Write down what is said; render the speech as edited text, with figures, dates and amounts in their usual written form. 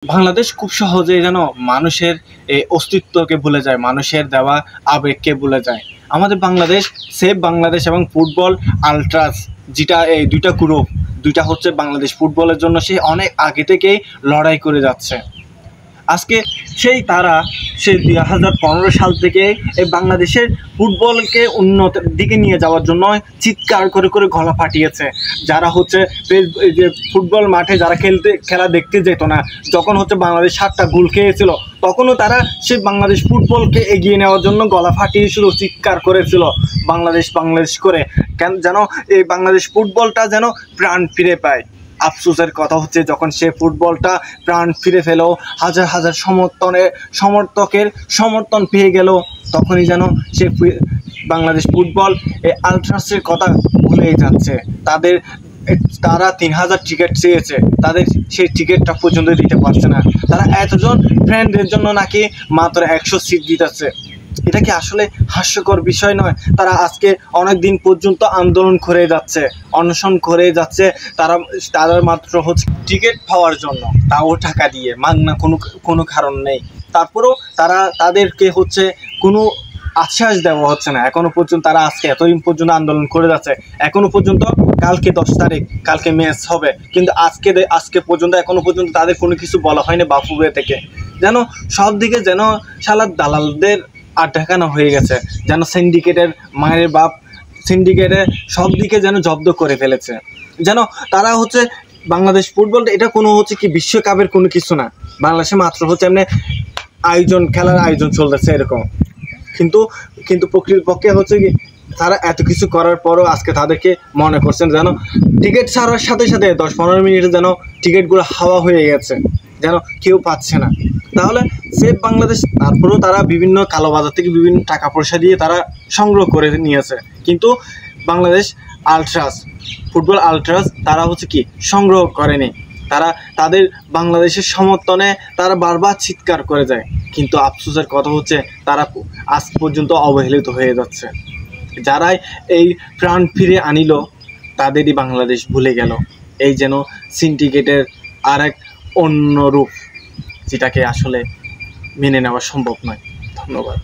বাংলাদেশ খুব সহজেই যেন মানুষের এই অস্তিত্বকে ভুলে যায়, মানুষের দেওয়া আবেগকে ভুলে যায়। আমাদের বাংলাদেশ, সেভ বাংলাদেশ এবং ফুটবল আলট্রাস, যেটা এই দুইটা গ্রুপ, দুইটা হচ্ছে বাংলাদেশ ফুটবলের জন্য সে অনেক আগে থেকেই লড়াই করে যাচ্ছে। আজকে তারা 2015 সাল থেকে এই বাংলাদেশের ফুটবলকে উন্নতির দিকে নিয়ে যাওয়ার জন্য চিৎকার করে করে গলা ফাটিয়েছে। যারা হচ্ছে যে ফুটবল মাঠে যারা খেলা দেখতে যেত না, যখন হচ্ছে বাংলাদেশ 7টা গোল খেয়েছিল, তখনও তারা সেই বাংলাদেশ ফুটবলকে এগিয়ে নেওয়ার জন্য গলা ফাটিয়েছিল, চিৎকার করেছিল বাংলাদেশ বাংলাদেশ করে, কেন যেন এই বাংলাদেশ ফুটবলটা যেন প্রাণ ফিরে পায়। আফসোসের কথা হচ্ছে, যখন সে ফুটবলটা প্রাণ ফিরে পেল, হাজার হাজার সমর্থকের সমর্থন পেয়ে গেল, তখনই যেন সে বাংলাদেশ ফুটবল এই আলট্রাসের কথা ভুলেই যাচ্ছে। তারা 3000 টিকিট চেয়েছে, তাদের সেই টিকিটটা পর্যন্ত দিতে পারছে না। তারা এতজন ফ্রেন্ডের জন্য নাকি মাত্র 100 সিট দিতেছে। এটা কি আসলে হাস্যকর বিষয় নয়? তারা আজকে অনেক দিন পর্যন্ত আন্দোলন করে যাচ্ছে, অনশন করে যাচ্ছে, তারা মাত্র হচ্ছে টিকিট পাওয়ার জন্য, তাও টাকা দিয়ে, মাগনা কোনো কারণ নেই। তারপরেও তাদেরকে হচ্ছে কোনো আশ্বাস দেওয়া হচ্ছে না এখনো পর্যন্ত। তারা আজকে এতদিন পর্যন্ত আন্দোলন করে যাচ্ছে, এখনো পর্যন্ত কালকে 10 তারিখ, কালকে ম্যাচ হবে, কিন্তু আজকে পর্যন্ত এখনো পর্যন্ত তাদের কোনো কিছু বলা হয়নি বাফুবে থেকে। যেন সব দিকে যেন শালার দালালদের আটকানো হয়ে গেছে, যেন সিন্ডিকেটের মায়ের বাপ, সিন্ডিকেটের সব দিকে যেন জব্দ করে ফেলেছে। যেন তারা হচ্ছে বাংলাদেশ ফুটবলটা এটা কোনো হচ্ছে কি বিশ্বকাপের কোনো কিছু না, বাংলাদেশে মাত্র হচ্ছে এমনি খেলার আয়োজন চলতেছে এরকম। কিন্তু প্রকৃতপক্ষে হচ্ছে কি, তারা এত কিছু করার পরও আজকে তাদেরকে মনে করছেন যেন টিকিট ছাড়ার সাথে সাথে 10-15 মিনিটে যেন টিকিটগুলো হাওয়া হয়ে গেছে, যেন কেউ পাচ্ছে না। তাহলে সেভ বাংলাদেশ, তারপরেও তারা বিভিন্ন কালোবাজার থেকে বিভিন্ন টাকা পয়সা দিয়ে তারা সংগ্রহ করে নিয়েছে, কিন্তু বাংলাদেশ আলট্রাস, ফুটবল আলট্রাস তারা হচ্ছে কি সংগ্রহ করেনি। তারা তাদের বাংলাদেশের সমর্থনে তারা বারবার চিৎকার করে যায়, কিন্তু আফসোসের কথা হচ্ছে তারা আজ পর্যন্ত অবহেলিত হয়ে যাচ্ছে। যারাই এই প্রাণ ফিরে আনিল, তাদেরই বাংলাদেশ ভুলে গেল। এই যেন সিন্ডিকেটের আরেক অন্য রূপ, যেটাকে আসলে মেনে নেওয়া সম্ভব নয়। ধন্যবাদ।